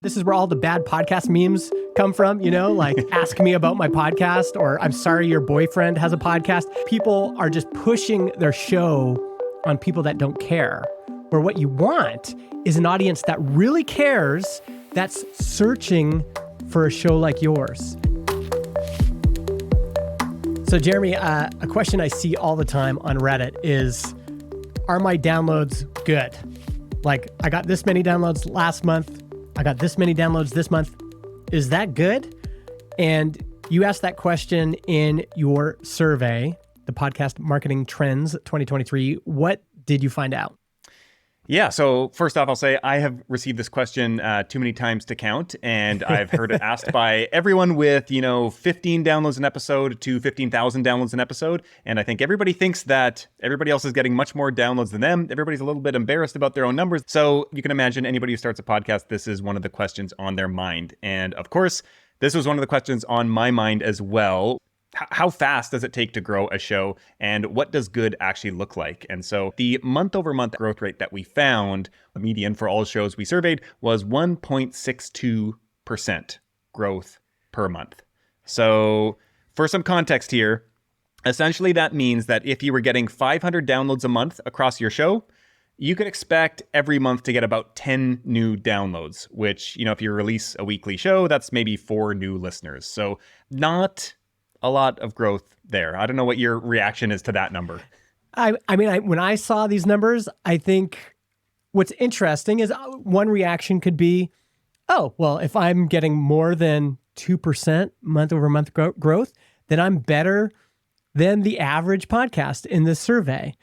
This is where all the bad podcast memes come from, like ask me about my podcast or I'm sorry your boyfriend has a podcast. People are just pushing their show on people that don't care. Where what you want is an audience that really cares, that's searching for a show like yours. So Jeremy, a question I see all the time on Reddit is, are my downloads good? Like I got this many downloads last month. I got this many downloads this month. Is that good? And you asked that question in your survey, the Podcast Marketing Trends 2023. What did you find out? Yeah, so first off, I'll say I have received this question too many times to count, and I've heard it asked by everyone with, 15 downloads an episode to 15,000 downloads an episode. And I think everybody thinks that everybody else is getting much more downloads than them. Everybody's a little bit embarrassed about their own numbers. So you can imagine anybody who starts a podcast, this is one of the questions on their mind. And of course, this was one of the questions on my mind as well. How fast does it take to grow a show, and what does good actually look like? And so the month-over-month growth rate that we found, the median for all shows we surveyed, was 1.62% growth per month. So for some context here, essentially that means that if you were getting 500 downloads a month across your show, you could expect every month to get about 10 new downloads, which, if you release a weekly show, that's maybe 4 new listeners. So not a lot of growth there. I don't know what your reaction is to that number. I mean, when I saw these numbers, I think what's interesting is one reaction could be, oh, well, if I'm getting more than 2% month over month growth, then I'm better than the average podcast in this survey.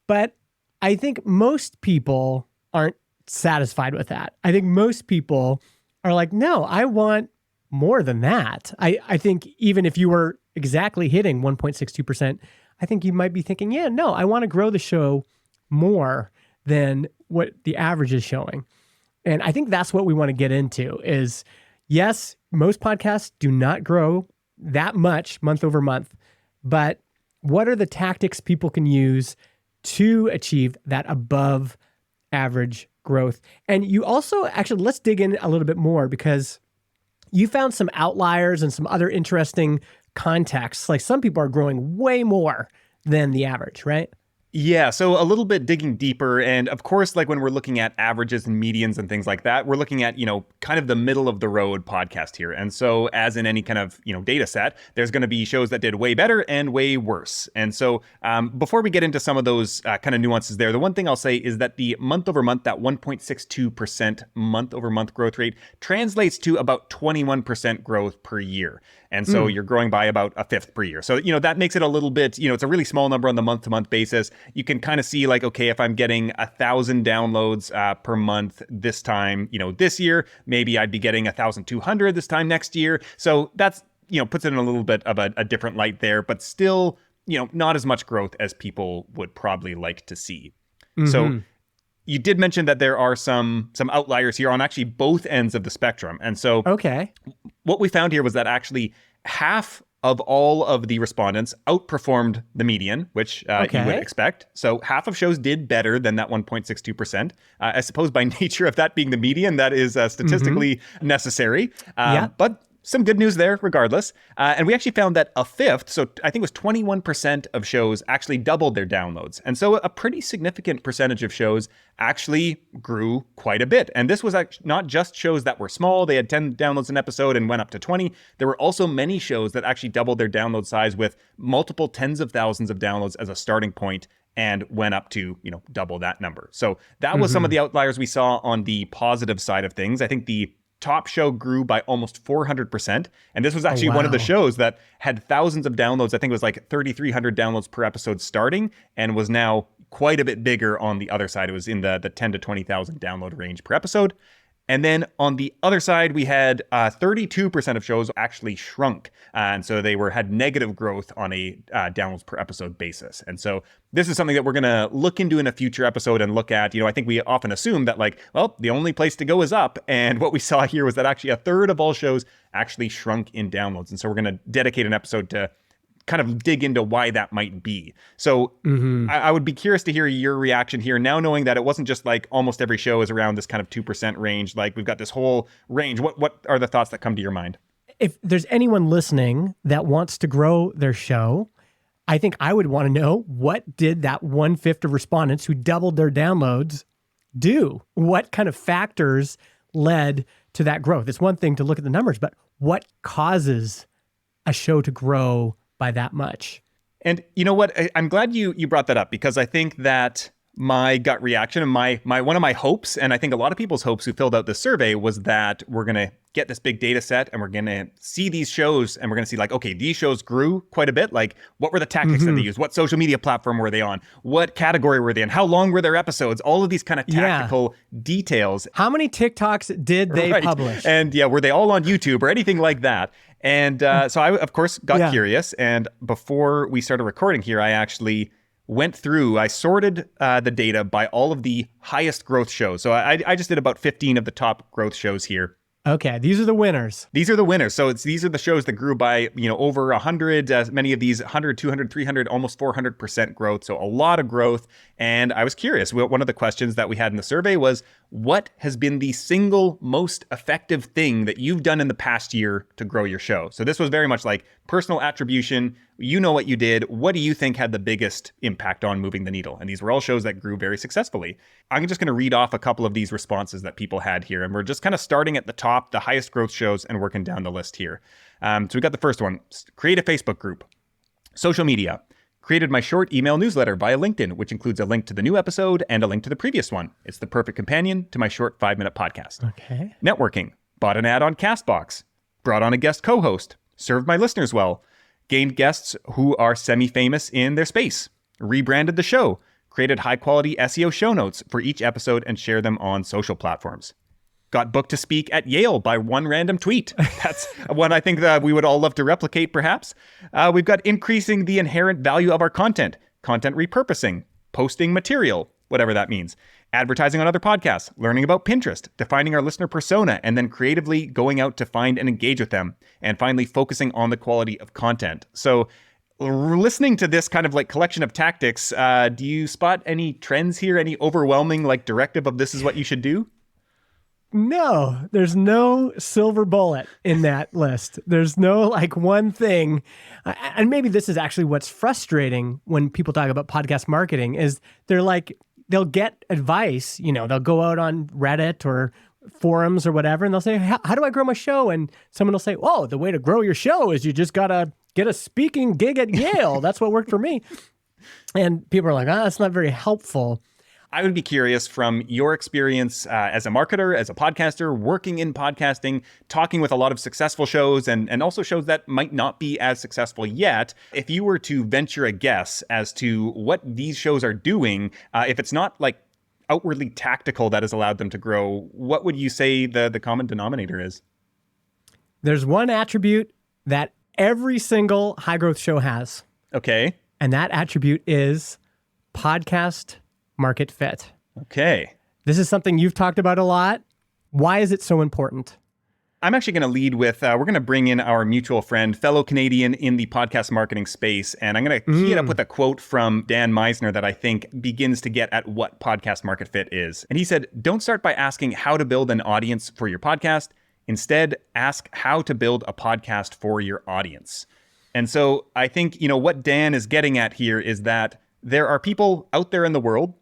But I think most people aren't satisfied with that. I think most people are like, no, I want more than that. I think even if you were exactly hitting 1.62%, I think you might be thinking, yeah, no, I want to grow the show more than what the average is showing. And I think that's what we want to get into is, yes, most podcasts do not grow that much month over month, but what are the tactics people can use to achieve that above average growth? And you also, actually, let's dig in a little bit more because you found some outliers and some other interesting contexts. Like some people are growing way more than the average, right? Yeah, so a little bit digging deeper. And of course, like when we're looking at averages and medians and things like that, we're looking at, kind of the middle of the road podcast here. And so as in any kind of, data set, there's going to be shows that did way better and way worse. And so before we get into some of those kind of nuances there, the one thing I'll say is that the month over month, that 1.62% month over month growth rate translates to about 21% growth per year. And so you're growing by about a fifth per year. So, that makes it a little bit, it's a really small number on the month to month basis. You can kind of see like, okay, if I'm getting 1,000 downloads per month this time, this year, maybe I'd be getting 1,200 this time next year. So that's, puts it in a little bit of a different light there, but still, not as much growth as people would probably like to see. Mm-hmm. So you did mention that there are some outliers here on actually both ends of the spectrum. And so what we found here was that actually half of all of the respondents outperformed the median, which you would expect. So half of shows did better than that 1.62%. I suppose by nature of that being the median, that is statistically necessary. But some good news there regardless. And we actually found that a fifth, so I think it was 21% of shows actually doubled their downloads. And so a pretty significant percentage of shows actually grew quite a bit. And this was not just shows that were small. They had 10 downloads an episode and went up to 20. There were also many shows that actually doubled their download size with multiple tens of thousands of downloads as a starting point and went up to, double that number. So that was some of the outliers we saw on the positive side of things. I think the top show grew by almost 400%. And this was actually one of the shows that had thousands of downloads. I think it was like 3,300 downloads per episode starting and was now quite a bit bigger on the other side. It was in the 10 to 20,000 download range per episode. And then on the other side, we had 32% of shows actually shrunk. And so they had negative growth on a downloads per episode basis. And so this is something that we're going to look into in a future episode and look at. I think we often assume that the only place to go is up. And what we saw here was that actually a third of all shows actually shrunk in downloads. And so we're going to dedicate an episode to kind of dig into why that might be. So I would be curious to hear your reaction here now, knowing that it wasn't just like almost every show is around this kind of 2% range. Like we've got this whole range. What are the thoughts that come to your mind? If there's anyone listening that wants to grow their show, I think I would want to know, what did that 1/5 of respondents who doubled their downloads do? What kind of factors led to that growth? It's one thing to look at the numbers, but what causes a show to grow by that much? And you know what? I'm glad you brought that up, because I think that my gut reaction and my one of my hopes, and I think a lot of people's hopes who filled out this survey, was that we're going to get this big data set and we're going to see these shows and we're going to see like, okay, these shows grew quite a bit. Like, what were the tactics that they used? What social media platform were they on? What category were they in? How long were their episodes? All of these kind of tactical details. How many TikToks did they publish? And were they all on YouTube or anything like that? And so I, of course, got curious. And before we started recording here, I actually went through, I sorted the data by all of the highest growth shows. So I just did about 15 of the top growth shows here. Okay, these are the winners. These are the winners. So these are the shows that grew by, over 100, many of these 100, 200, 300, almost 400% growth. So a lot of growth. And I was curious. One of the questions that we had in the survey was, what has been the single most effective thing that you've done in the past year to grow your show? So this was very much like personal attribution. You know what you did. What do you think had the biggest impact on moving the needle? And these were all shows that grew very successfully. I'm just going to read off a couple of these responses that people had here. And we're just kind of starting at the top, the highest growth shows, and working down the list here. So we got the first one: create a Facebook group. Social media. Created my short email newsletter via LinkedIn, which includes a link to the new episode and a link to the previous one. It's the perfect companion to my short 5-minute podcast. Okay. Networking. Bought an ad on Castbox. Brought on a guest co-host. Served my listeners well. Gained guests who are semi-famous in their space. Rebranded the show. Created high-quality SEO show notes for each episode and share them on social platforms. Got booked to speak at Yale by one random tweet. That's one I think that we would all love to replicate, perhaps. We've got increasing the inherent value of our content repurposing, posting material, whatever that means, advertising on other podcasts, learning about Pinterest, defining our listener persona, and then creatively going out to find and engage with them, and finally focusing on the quality of content. So listening to this kind of like collection of tactics, do you spot any trends here, any overwhelming like directive of this is what you should do? No, there's no silver bullet in that list. There's no like one thing. And maybe this is actually what's frustrating when people talk about podcast marketing is they'll get advice, they'll go out on Reddit or forums or whatever, and they'll say, how do I grow my show? And someone will say, oh, the way to grow your show is you just got to get a speaking gig at Yale. That's what worked for me. And people are like, that's not very helpful. I would be curious from your experience as a marketer, as a podcaster, working in podcasting, talking with a lot of successful shows and also shows that might not be as successful yet. If you were to venture a guess as to what these shows are doing, if it's not like outwardly tactical that has allowed them to grow, what would you say the common denominator is? There's one attribute that every single high growth show has. Okay. And that attribute is podcast market fit. Okay. This is something you've talked about a lot. Why is it so important? I'm actually going to lead with, we're going to bring in our mutual friend, fellow Canadian in the podcast marketing space. And I'm going to key it up with a quote from Dan Meisner that I think begins to get at what podcast market fit is. And he said, don't start by asking how to build an audience for your podcast. Instead, ask how to build a podcast for your audience. And so I think, what Dan is getting at here is that there are people out there in the world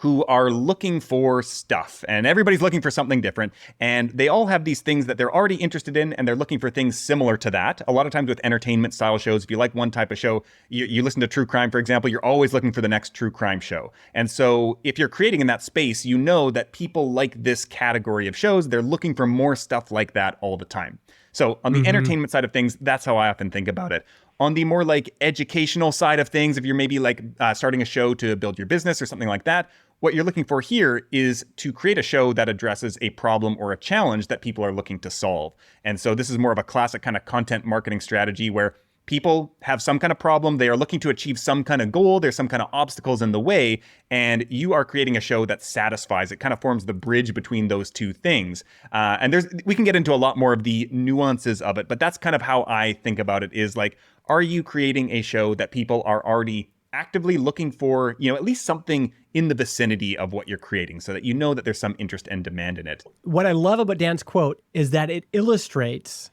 who are looking for stuff, and everybody's looking for something different, and they all have these things that they're already interested in, and they're looking for things similar to that. A lot of times with entertainment style shows, if you like one type of show, you listen to true crime, for example, you're always looking for the next true crime show. And so if you're creating in that space, you know that people like this category of shows, they're looking for more stuff like that all the time. So on the entertainment side of things, that's how I often think about it. On the more like educational side of things, if you're maybe like starting a show to build your business or something like that, what you're looking for here is to create a show that addresses a problem or a challenge that people are looking to solve. And so this is more of a classic kind of content marketing strategy where people have some kind of problem. They are looking to achieve some kind of goal. There's some kind of obstacles in the way. And you are creating a show that satisfies. It kind of forms the bridge between those two things. And we can get into a lot more of the nuances of it, but that's kind of how I think about it is like, are you creating a show that people are already actively looking for, at least something in the vicinity of what you're creating so that you know that there's some interest and demand in it. What I love about Dan's quote is that it illustrates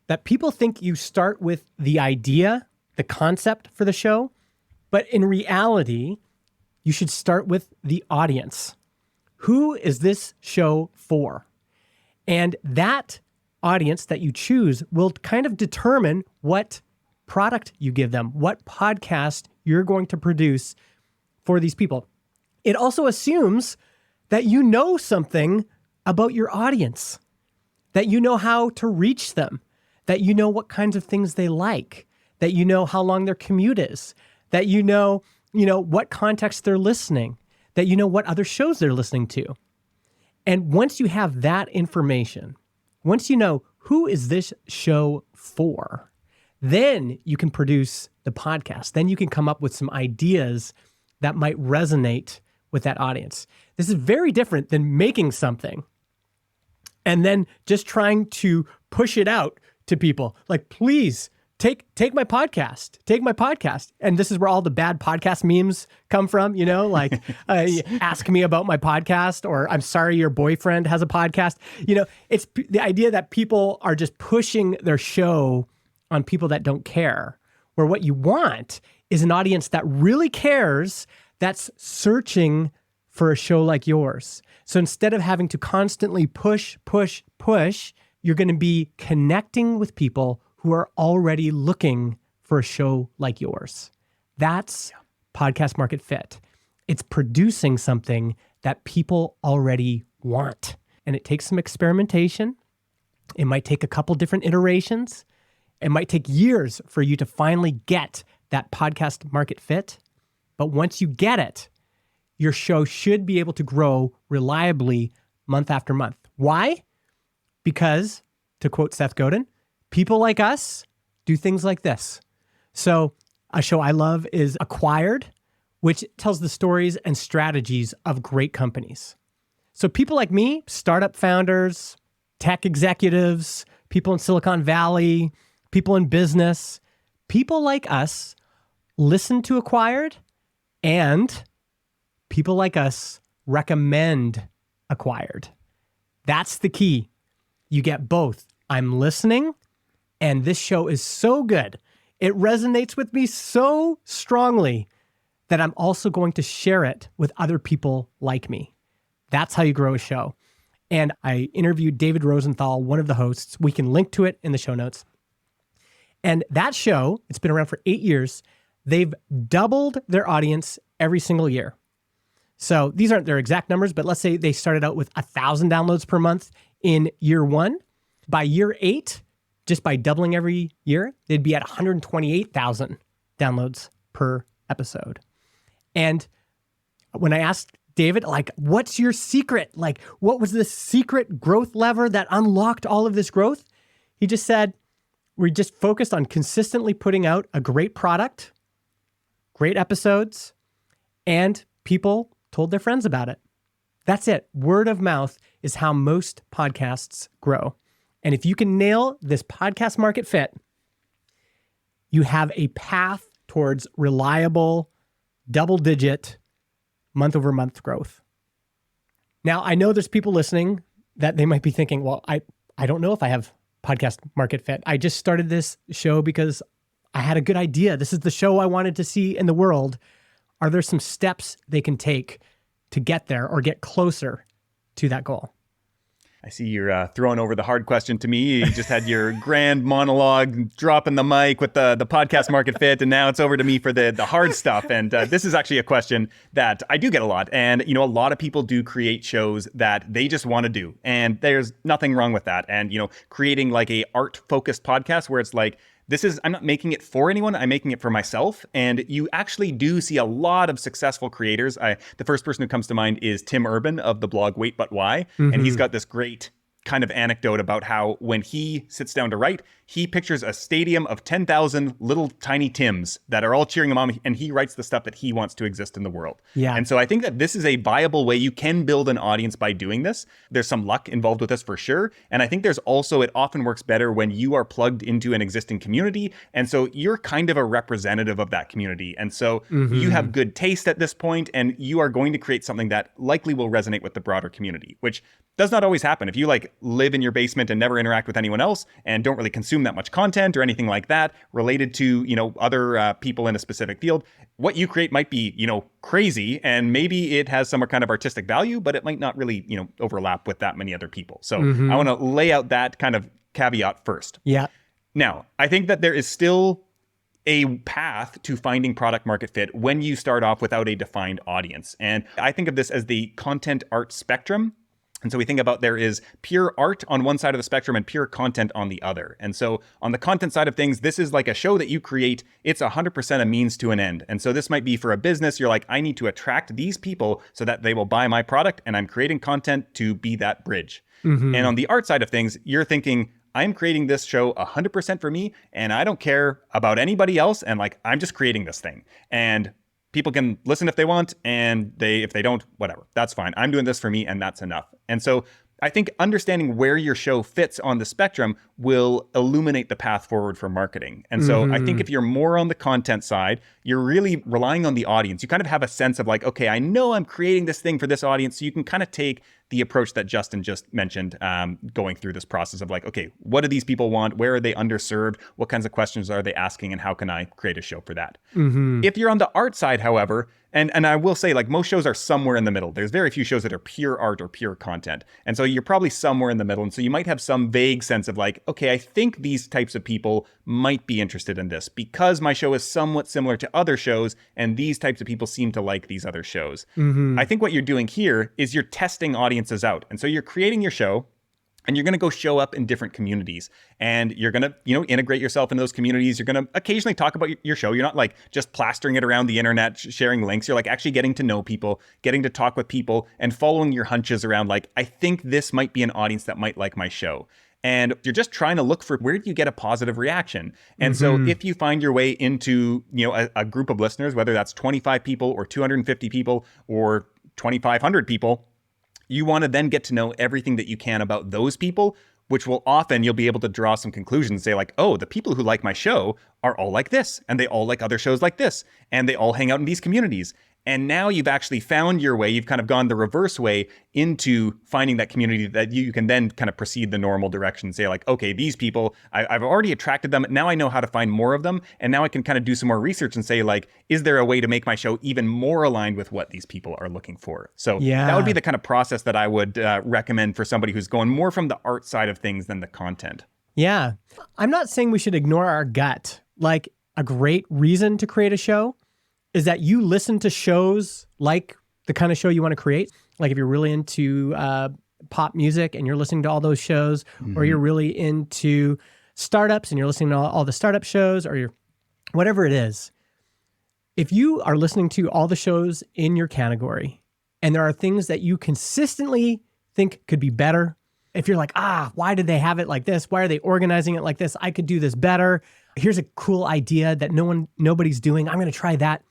that people think you start with the idea, the concept for the show, but in reality, you should start with the audience. Who is this show for? And that audience that you choose will kind of determine what product you give them, what podcast you're going to produce for these people. It also assumes that you know something about your audience, that you know how to reach them, that you know what kinds of things they like, that you know how long their commute is, that you know what context they're listening, that you know what other shows they're listening to. And once you have that information, once you know who is this show for, then you can produce the podcast. Then you can come up with some ideas that might resonate with that audience. This is very different than making something and then just trying to push it out to people. Like, please take my podcast, take my podcast. And this is where all the bad podcast memes come from, like ask me about my podcast, or I'm sorry your boyfriend has a podcast. It's the idea that people are just pushing their show on people that don't care, where what you want is an audience that really cares, that's searching for a show like yours. So instead of having to constantly push, you're going to be connecting with people who are already looking for a show like yours. That's podcast market fit. It's producing something that people already want. And it takes some experimentation. It might take a couple different iterations. It might take years for you to finally get that podcast market fit. But once you get it, your show should be able to grow reliably month after month. Why? Because, to quote Seth Godin, people like us do things like this. So a show I love is Acquired, which tells the stories and strategies of great companies. So people like me, startup founders, tech executives, people in Silicon Valley, people in business, people like us listen to Acquired, and people like us recommend Acquired. That's the key. You get both. I'm listening, and this show is so good. It resonates with me so strongly that I'm also going to share it with other people like me. That's how you grow a show. And I interviewed David Rosenthal, one of the hosts. We can link to it in the show notes. And that show, it's been around for 8 years. They've doubled their audience every single year. So these aren't their exact numbers, but let's say they started out with 1,000 downloads per month in year 1. By year 8, just by doubling every year, they'd be at 128,000 downloads per episode. And when I asked David, what's your secret? What was the secret growth lever that unlocked all of this growth? He just said, we just focused on consistently putting out a great product, great episodes, and people told their friends about it. That's it. Word of mouth is how most podcasts grow. And if you can nail this podcast market fit, you have a path towards reliable, double-digit, month-over-month growth. Now, I know there's people listening that they might be thinking, well, I don't know if I have podcast market fit. I just started this show because I had a good idea. This is the show I wanted to see in the world. Are there some steps they can take to get there or get closer to that goal? I see you're throwing over the hard question to me. You just had your grand monologue, dropping the mic with the podcast market fit, and now it's over to me for the hard stuff. And this is actually a question that I do get a lot. And, a lot of people do create shows that they just want to do. And there's nothing wrong with that. And, creating like a art-focused podcast where it's like, I'm not making it for anyone, I'm making it for myself. And you actually do see a lot of successful creators. The first person who comes to mind is Tim Urban of the blog Wait But Why. Mm-hmm. And he's got this great kind of anecdote about how when he sits down to write, he pictures a stadium of 10,000 little tiny Tims that are all cheering him on, and he writes the stuff that he wants to exist in the world. Yeah. And so I think that this is a viable way you can build an audience by doing this. There's some luck involved with this for sure. And I think there's also, it often works better when you are plugged into an existing community. And so you're kind of a representative of that community. And so you have good taste at this point, and you are going to create something that likely will resonate with the broader community, which does not always happen. If you like live in your basement and never interact with anyone else and don't really consume that much content or anything like that related to, other people in a specific field, what you create might be, crazy, and maybe it has some kind of artistic value, but it might not really, overlap with that many other people. So I want to lay out that kind of caveat first. Yeah. Now, I think that there is still a path to finding product market fit when you start off without a defined audience. And I think of this as the content art spectrum. And so we think about there is pure art on one side of the spectrum and pure content on the other. And so on the content side of things, this is like a show that you create. It's 100% a means to an end. And so this might be for a business. You're like, I need to attract these people so that they will buy my product. And I'm creating content to be that bridge. And on the art side of things, you're thinking, I'm creating this show 100% for me, and I don't care about anybody else. And like, I'm just creating this thing. And people can listen if they want, and if they don't, whatever, that's fine. I'm doing this for me, and that's enough. And so I think understanding where your show fits on the spectrum will illuminate the path forward for marketing. And so I think if you're more on the content side, you're really relying on the audience. You kind of have a sense of like, okay, I know I'm creating this thing for this audience. So you can kind of take the approach that Justin just mentioned, going through this process of like, okay, what do these people want? Where are they underserved? What kinds of questions are they asking? And how can I create a show for that? If you're on the art side, however, and I will say, like, most shows are somewhere in the middle. There's very few shows that are pure art or pure content. And so you're probably somewhere in the middle. And so you might have some vague sense of like, okay, I think these types of people might be interested in this because my show is somewhat similar to other shows, and these types of people seem to like these other shows. I think what you're doing here is you're testing audiences out. And so you're creating your show, and you're going to go show up in different communities, and you're going to, integrate yourself into those communities. You're going to occasionally talk about your show. You're not like just plastering it around the internet, sharing links. You're like actually getting to know people, getting to talk with people, and following your hunches around like, I think this might be an audience that might like my show. And you're just trying to look for where do you get a positive reaction. And so if you find your way into, a group of listeners, whether that's 25 people or 250 people or 2,500 people, you want to then get to know everything that you can about those people, which will often you'll be able to draw some conclusions, say like, oh, the people who like my show are all like this, and they all like other shows like this, and they all hang out in these communities. And now you've actually found your way, you've kind of gone the reverse way into finding that community that you can then kind of proceed the normal direction and say like, okay, these people, I've already attracted them. Now I know how to find more of them. And now I can kind of do some more research and say like, is there a way to make my show even more aligned with what these people are looking for? So that would be the kind of process that I would recommend for somebody who's going more from the art side of things than the content. Yeah. I'm not saying we should ignore our gut. Like, a great reason to create a show is that you listen to shows like the kind of show you want to create. Like if you're really into pop music and you're listening to all those shows, or you're really into startups and you're listening to all the startup shows, or you're whatever it is. If you are listening to all the shows in your category and there are things that you consistently think could be better, if you're like, why did they have it like this? Why are they organizing it like this? I could do this better. Here's a cool idea that nobody's doing. I'm going to try that.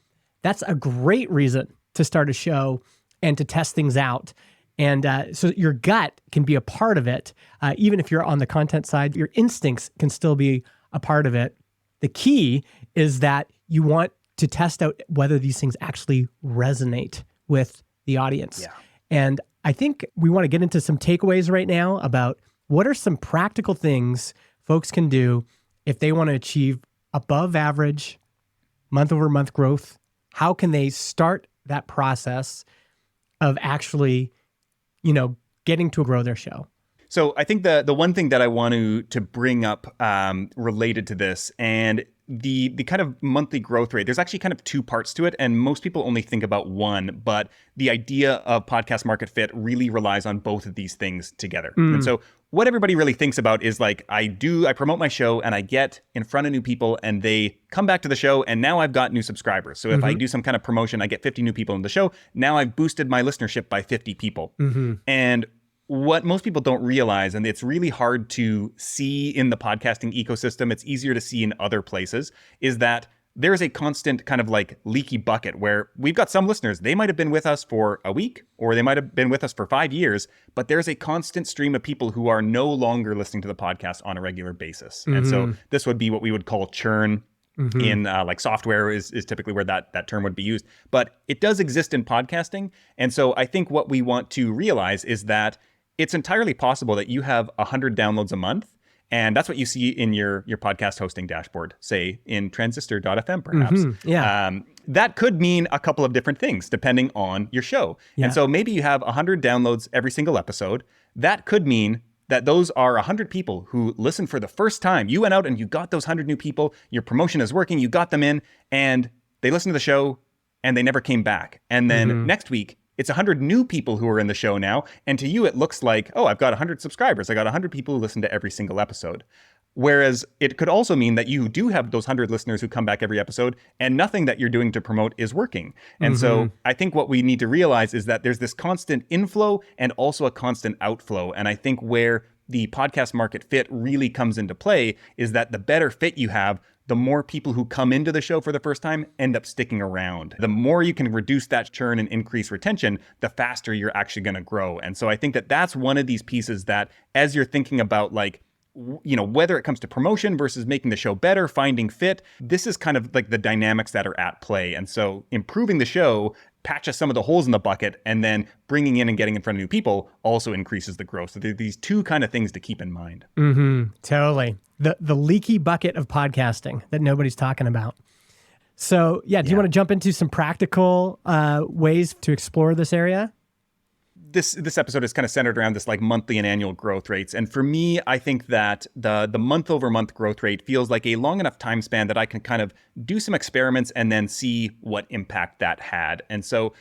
That's a great reason to start a show and to test things out. And so your gut can be a part of it. Even if you're on the content side, your instincts can still be a part of it. The key is that you want to test out whether these things actually resonate with the audience. Yeah. And I think we want to get into some takeaways right now about what are some practical things folks can do if they want to achieve above average month-over-month growth. How can they start that process of actually, getting to grow their show? So I think the one thing that I want to bring up related to this, and the kind of monthly growth rate, there's actually kind of two parts to it, and most people only think about one, but the idea of podcast market fit really relies on both of these things together. And so what everybody really thinks about is like, I promote my show and I get in front of new people and they come back to the show and now I've got new subscribers. So if I do some kind of promotion, I get 50 new people in the show. Now I've boosted my listenership by 50 people. And what most people don't realize, and it's really hard to see in the podcasting ecosystem, it's easier to see in other places, is that there's a constant kind of like leaky bucket where we've got some listeners, they might have been with us for a week or they might have been with us for 5 years, but there's a constant stream of people who are no longer listening to the podcast on a regular basis. And so this would be what we would call churn. In like software is typically where that term would be used. But it does exist in podcasting. And so I think what we want to realize is that it's entirely possible that you have 100 downloads a month. And that's what you see in your podcast hosting dashboard, say in transistor.fm perhaps. That could mean a couple of different things depending on your show. And so maybe you have 100 downloads every single episode. That could mean that those are 100 people who listen for the first time. You went out and you got those 100 new people. Your promotion is working. You got them in and they listened to the show and they never came back. And then next week, it's 100 new people who are in the show now. And to you, it looks like, oh, I've got 100 subscribers. I got 100 people who listen to every single episode. Whereas it could also mean that you do have those 100 listeners who come back every episode and nothing that you're doing to promote is working. And so I think what we need to realize is that there's this constant inflow and also a constant outflow. And I think where the podcast market fit really comes into play is that the better fit you have, the more people who come into the show for the first time end up sticking around. The more you can reduce that churn and increase retention, the faster you're actually going to grow. And so I think that that's one of these pieces that as you're thinking about like, you know, whether it comes to promotion versus making the show better, finding fit, this is kind of like the dynamics that are at play. And so improving the show patches some of the holes in the bucket, and then bringing in and getting in front of new people also increases the growth. So there are these two kind of things to keep in mind. Totally. The leaky bucket of podcasting that nobody's talking about. So do you want to jump into some practical ways to explore this area? This episode is kind of centered around this like monthly and annual growth rates. And for me, I think that the month over month growth rate feels like a long enough time span that I can kind of do some experiments and then see what impact that had. And so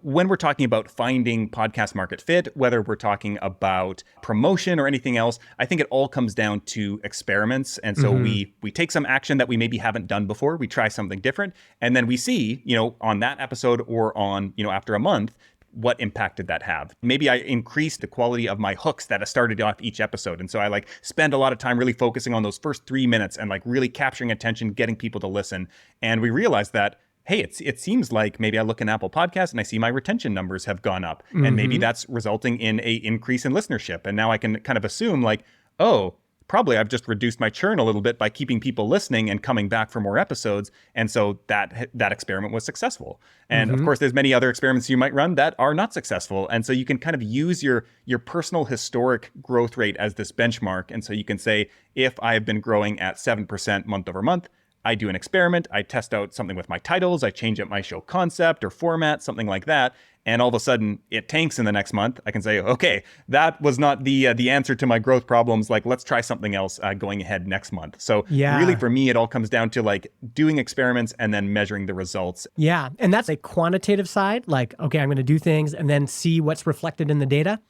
when we're talking about finding podcast market fit, whether we're talking about promotion or anything else, I think it all comes down to experiments. And so we take some action that we maybe haven't done before, we try something different, and then we see, you know, on that episode or on, you know, after a month, what impact did that have? Maybe I increased the quality of my hooks that I started off each episode. And so I like spend a lot of time really focusing on those first 3 minutes and like really capturing attention, getting people to listen. And we realized that, hey, it seems like maybe I look in Apple Podcasts and I see my retention numbers have gone up. And maybe that's resulting in a increase in listenership. And now I can kind of assume like, oh, probably I've just reduced my churn a little bit by keeping people listening and coming back for more episodes. And so that experiment was successful. And of course, there's many other experiments you might run that are not successful. And so you can kind of use your personal historic growth rate as this benchmark. And so you can say, if I have been growing at 7% month over month, I do an experiment, I test out something with my titles, I change up my show concept or format, something like that. And all of a sudden it tanks in the next month. I can say, okay, that was not the answer to my growth problems. Like, let's try something else going ahead next month. So really for me, it all comes down to like doing experiments and then measuring the results. Yeah. And that's a quantitative side. Like, okay, I'm going to do things and then see what's reflected in the data.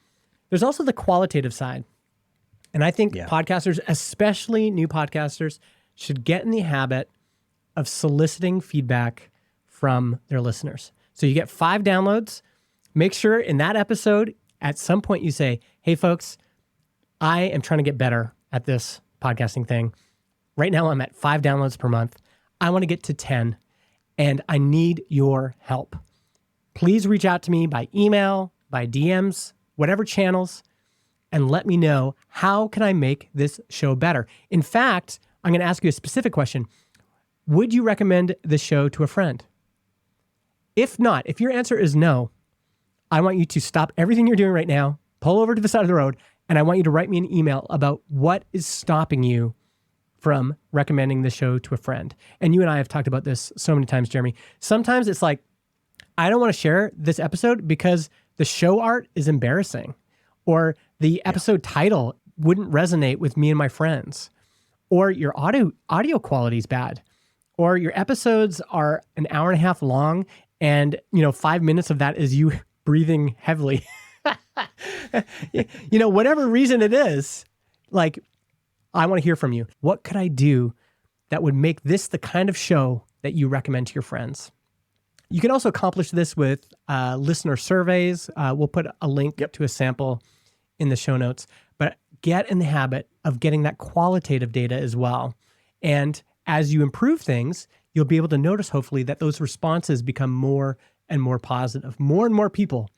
There's also the qualitative side. And I think podcasters, especially new podcasters, should get in the habit of soliciting feedback from their listeners. So you get 5 downloads. Make sure in that episode, at some point you say, hey folks, I am trying to get better at this podcasting thing. Right now I'm at 5 downloads per month. I want to get to 10 and I need your help. Please reach out to me by email, by DMs, whatever channels, and let me know how can I make this show better. In fact, I'm going to ask you a specific question. Would you recommend this show to a friend? If not, if your answer is no, I want you to stop everything you're doing right now, pull over to the side of the road, and I want you to write me an email about what is stopping you from recommending the show to a friend. And you and I have talked about this so many times, Jeremy. Sometimes it's like, I don't want to share this episode because the show art is embarrassing, or the episode title wouldn't resonate with me and my friends, or your audio quality is bad, or your episodes are an hour and a half long and 5 minutes of that is you breathing heavily. Whatever reason it is, like, I want to hear from you. What could I do that would make this the kind of show that you recommend to your friends? You can also accomplish this with listener surveys. We'll put a link to a sample in the show notes, but get in the habit of getting that qualitative data as well. And as you improve things, you'll be able to notice, hopefully, that those responses become more and more positive. More and more people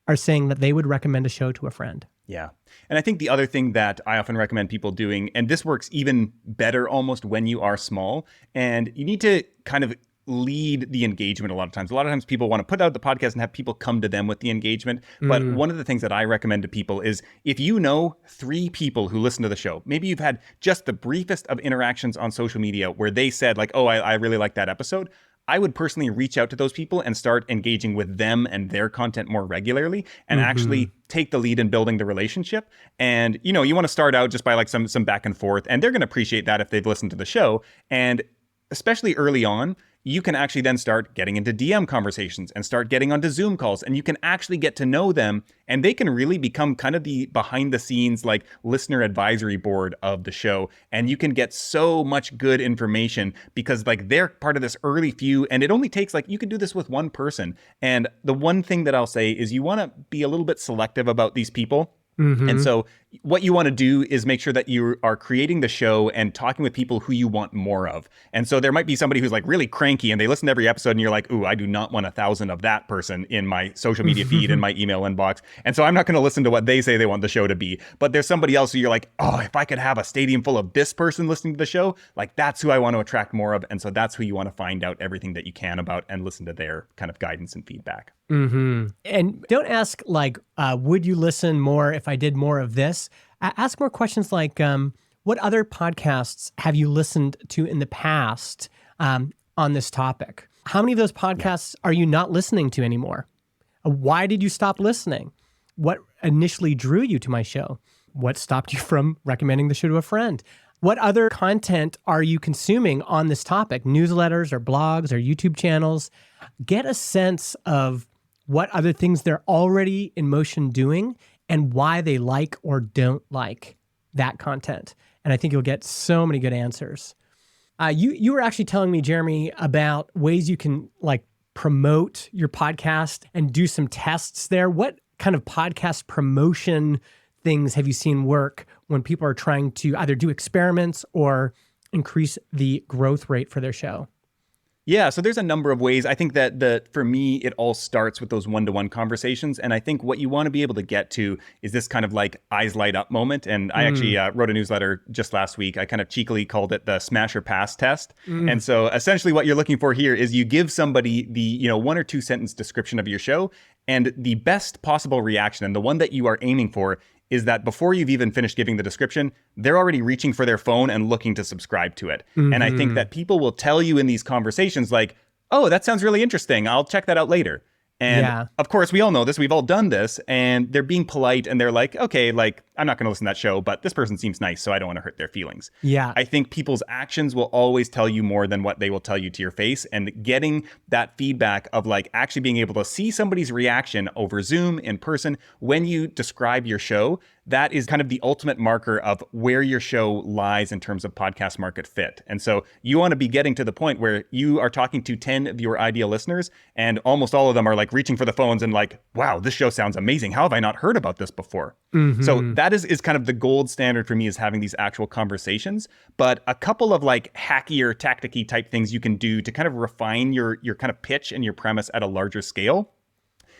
are saying that they would recommend a show to a friend. Yeah. And I think the other thing that I often recommend people doing, and this works even better almost when you are small, and you need to kind of lead the engagement a lot of times. A lot of times people want to put out the podcast and have people come to them with the engagement. But one of the things that I recommend to people is if you know 3 people who listen to the show, maybe you've had just the briefest of interactions on social media where they said like, oh, I really like that episode. I would personally reach out to those people and start engaging with them and their content more regularly and actually take the lead in building the relationship. And, you know, you want to start out just by like some back and forth, and they're going to appreciate that if they've listened to the show. And especially early on, you can actually then start getting into DM conversations and start getting onto Zoom calls, and you can actually get to know them, and they can really become kind of the behind the scenes like listener advisory board of the show. And you can get so much good information because like they're part of this early few, and it only takes like, you can do this with one person. And the one thing that I'll say is you want to be a little bit selective about these people. And so what you want to do is make sure that you are creating the show and talking with people who you want more of. And so there might be somebody who's like really cranky and they listen to every episode and you're like, ooh, I do not want 1,000 of that person in my social media feed, in my email inbox. And so I'm not going to listen to what they say they want the show to be. But there's somebody else who you're like, oh, if I could have a stadium full of this person listening to the show, like that's who I want to attract more of. And so that's who you want to find out everything that you can about and listen to their kind of guidance and feedback. And don't ask like, would you listen more if I did more of this? Ask more questions like, what other podcasts have you listened to in the past on this topic? How many of those podcasts are you not listening to anymore? Why did you stop listening? What initially drew you to my show? What stopped you from recommending the show to a friend? What other content are you consuming on this topic? Newsletters or blogs or YouTube channels? Get a sense of what other things they're already in motion doing and why they like or don't like that content. And I think you'll get so many good answers. You were actually telling me, Jeremy, about ways you can like promote your podcast and do some tests there. What kind of podcast promotion things have you seen work when people are trying to either do experiments or increase the growth rate for their show? Yeah, so there's a number of ways. I think that for me, it all starts with those one-to-one conversations. And I think what you want to be able to get to is this kind of like eyes light up moment. And I actually wrote a newsletter just last week. I kind of cheekily called it the smash or pass test. And so essentially what you're looking for here is you give somebody the, 1 or 2 sentence description of your show, and the best possible reaction, and the one that you are aiming for, is that before you've even finished giving the description, they're already reaching for their phone and looking to subscribe to it. And I think that people will tell you in these conversations like, oh, that sounds really interesting. I'll check that out later. And of course, we all know this. We've all done this. And they're being polite and they're like, okay, like, I'm not going to listen to that show, but this person seems nice, so I don't want to hurt their feelings. Yeah. I think people's actions will always tell you more than what they will tell you to your face. And getting that feedback of like actually being able to see somebody's reaction over Zoom in person when you describe your show, that is kind of the ultimate marker of where your show lies in terms of podcast market fit. And so you want to be getting to the point where you are talking to 10 of your ideal listeners, and almost all of them are like reaching for the phones and like, wow, this show sounds amazing. How have I not heard about this before? So that is kind of the gold standard for me, is having these actual conversations. But a couple of like hacky or tacticky type things you can do to kind of refine your kind of pitch and your premise at a larger scale.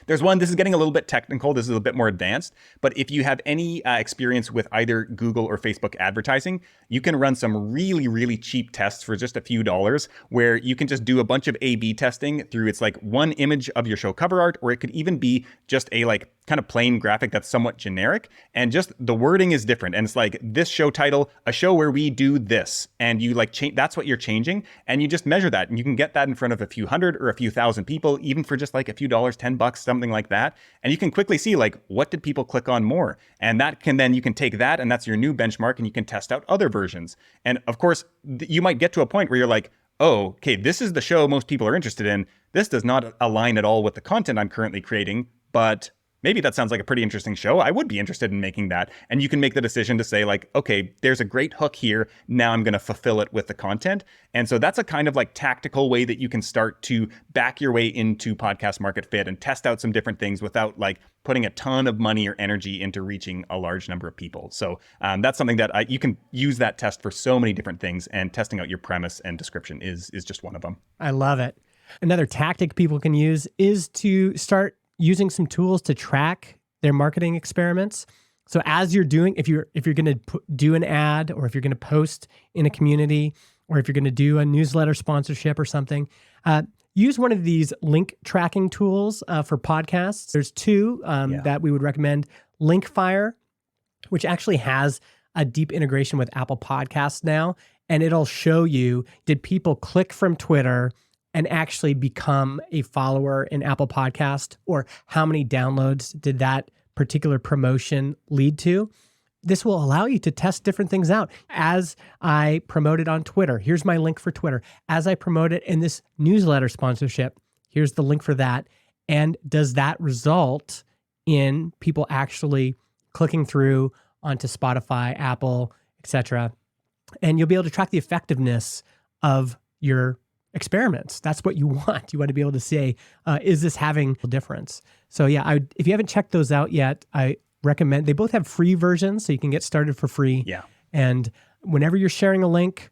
There's one, this is getting a little bit technical, this is a bit more advanced, but if you have any experience with either Google or Facebook advertising, you can run some really, really cheap tests for just a few dollars, where you can just do a bunch of A/B testing through, it's like one image of your show cover art, or it could even be just a like kind of plain graphic that's somewhat generic, and just the wording is different. And it's like, this show title, a show where we do this, and you like change, that's what you're changing, and you just measure that, and you can get that in front of a few hundred or a few thousand people, even for just like a few dollars, $10, something like that. And you can quickly see like, what did people click on more? And that can then, you can take that, and that's your new benchmark, and you can test out other versions. And of course, you might get to a point where you're like, oh, okay, this is the show most people are interested in. This does not align at all with the content I'm currently creating, but maybe that sounds like a pretty interesting show. I would be interested in making that. And you can make the decision to say like, okay, there's a great hook here. Now I'm going to fulfill it with the content. And so that's a kind of like tactical way that you can start to back your way into podcast market fit and test out some different things without like putting a ton of money or energy into reaching a large number of people. So that's something that you can use that test for so many different things, and testing out your premise and description is just one of them. I love it. Another tactic people can use is to start using some tools to track their marketing experiments. So as you're doing, if you're going to do an ad, or if you're going to post in a community, or if you're going to do a newsletter sponsorship or something, use one of these link tracking tools for podcasts. There's two that we would recommend. Linkfire, which actually has a deep integration with Apple Podcasts now, and it'll show you, did people click from Twitter and actually become a follower in Apple Podcast, or how many downloads did that particular promotion lead to? This will allow you to test different things out. As I promote it on Twitter, here's my link for Twitter. As I promote it in this newsletter sponsorship, here's the link for that. And does that result in people actually clicking through onto Spotify, Apple, etc.? And you'll be able to track the effectiveness of your experiments. That's what you want. You want to be able to say, is this having a difference? So yeah, if you haven't checked those out yet, I recommend, they both have free versions, so you can get started for free. Yeah. And whenever you're sharing a link,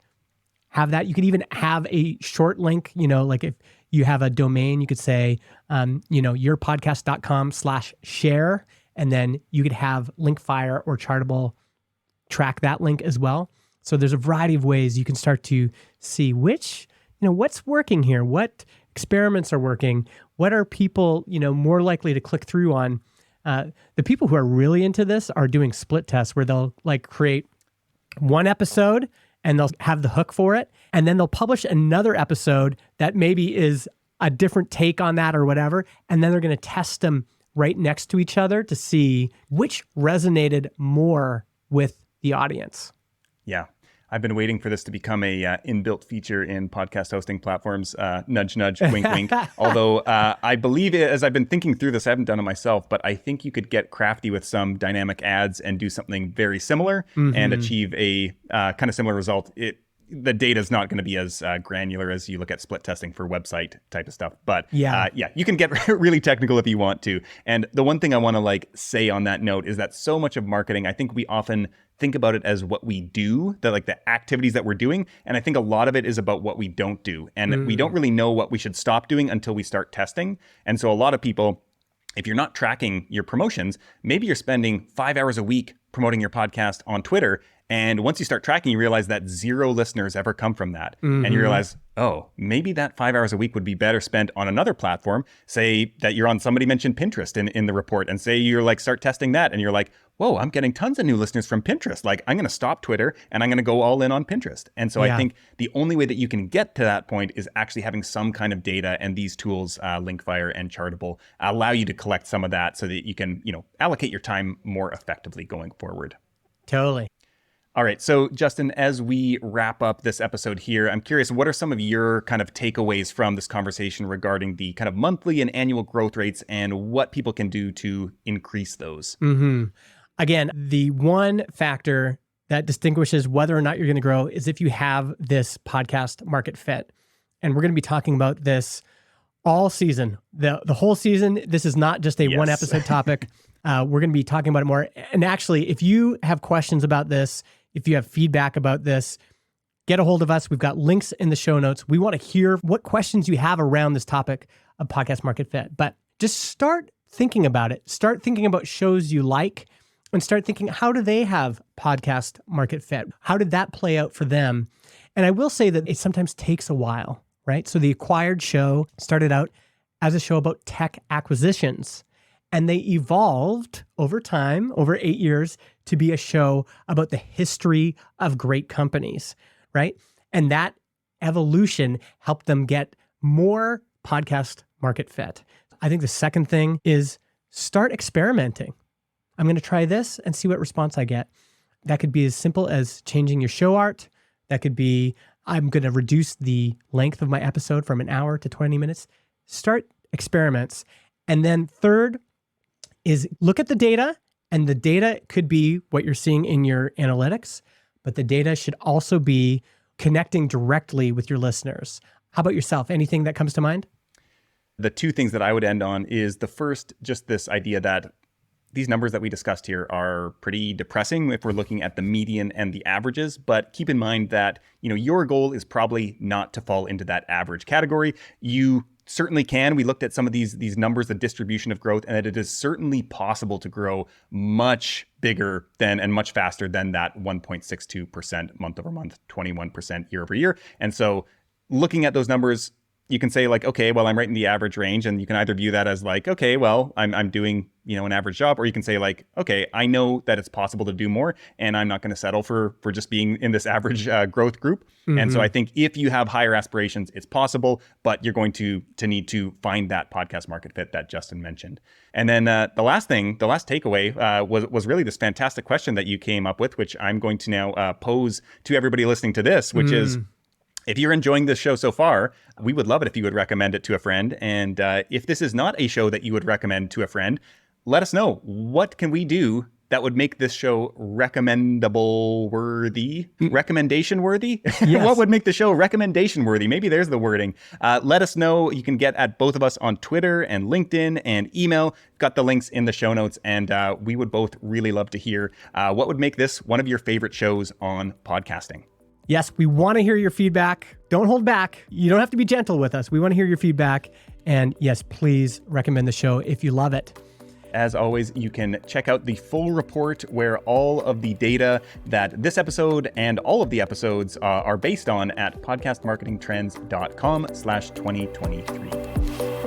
have that. You could even have a short link, like if you have a domain, you could say, yourpodcast.com/share, and then you could have Linkfire or Chartable track that link as well. So there's a variety of ways you can start to see what's working here, what experiments are working, what are people, more likely to click through on. The people who are really into this are doing split tests where they'll like create one episode and they'll have the hook for it, and then they'll publish another episode that maybe is a different take on that or whatever, and then they're going to test them right next to each other to see which resonated more with the audience. Yeah. I've been waiting for this to become a inbuilt feature in podcast hosting platforms. Nudge, nudge, wink, wink. Although I believe, as I've been thinking through this, I haven't done it myself, but I think you could get crafty with some dynamic ads and do something very similar and achieve a kind of similar result. The data is not going to be as granular as you look at split testing for website type of stuff. But yeah, you can get really technical if you want to. And the one thing I want to say on that note is that so much of marketing, I think we often think about it as what we do, the activities that we're doing. And I think a lot of it is about what we don't do. And we don't really know what we should stop doing until we start testing. And so a lot of people, if you're not tracking your promotions, maybe you're spending 5 hours a week promoting your podcast on Twitter. And once you start tracking, you realize that 0 listeners ever come from that. And you realize, oh, maybe that 5 hours a week would be better spent on another platform. Say that you're on, somebody mentioned Pinterest in the report, and say you're start testing that, and you're like, whoa, I'm getting tons of new listeners from Pinterest. I'm going to stop Twitter and I'm going to go all in on Pinterest. And so I think the only way that you can get to that point is actually having some kind of data, and these tools, Linkfire and Chartable, allow you to collect some of that so that you can, allocate your time more effectively going forward. Totally. All right. So, Justin, as we wrap up this episode here, I'm curious, what are some of your kind of takeaways from this conversation regarding the kind of monthly and annual growth rates and what people can do to increase those? Again, the one factor that distinguishes whether or not you're going to grow is if you have this podcast market fit. And we're going to be talking about this all season, the whole season. This is not just a one episode topic. We're going to be talking about it more. And actually, if you have questions about this, if you have feedback about this, get a hold of us. We've got links in the show notes. We want to hear what questions you have around this topic of podcast market fit. But just start thinking about it. Start thinking about shows you like, and start thinking, how do they have podcast market fit? How did that play out for them? And I will say that it sometimes takes a while, right? So the Acquired show started out as a show about tech acquisitions, and they evolved over time, over 8 years, to be a show about the history of great companies, right? And that evolution helped them get more podcast market fit. I think the second thing is start experimenting. I'm going to try this and see what response I get. That could be as simple as changing your show art. That could be, I'm going to reduce the length of my episode from an hour to 20 minutes. Start experiments. And then third is look at the data, and the data could be what you're seeing in your analytics, but the data should also be connecting directly with your listeners. How about yourself? Anything that comes to mind? The two things that I would end on is the first, just this idea that these numbers that we discussed here are pretty depressing if we're looking at the median and the averages, but keep in mind that, your goal is probably not to fall into that average category. You certainly can. We looked at some of these numbers, the distribution of growth, and that it is certainly possible to grow much bigger than and much faster than that 1.62% month over month, 21% year over year. And so looking at those numbers, you can say like, okay, well, I'm right in the average range. And you can either view that as like, okay, well, I'm doing, an average job, or you can say like, okay, I know that it's possible to do more, and I'm not going to settle for just being in this average growth group. Mm-hmm. And so I think if you have higher aspirations, it's possible, but you're going to need to find that podcast market fit that Justin mentioned. And then the last takeaway was really this fantastic question that you came up with, which I'm going to now pose to everybody listening to this, which is, if you're enjoying this show so far, we would love it if you would recommend it to a friend. And if this is not a show that you would recommend to a friend, let us know. What can we do that would make this show recommendation worthy? Yes. What would make the show recommendation worthy? Maybe there's the wording. Let us know. You can get at both of us on Twitter and LinkedIn and email. Got the links in the show notes. And we would both really love to hear what would make this one of your favorite shows on podcasting. Yes, we want to hear your feedback. Don't hold back. You don't have to be gentle with us. We want to hear your feedback. And yes, please recommend the show if you love it. As always, you can check out the full report where all of the data that this episode and all of the episodes are based on at podcastmarketingtrends.com/2023.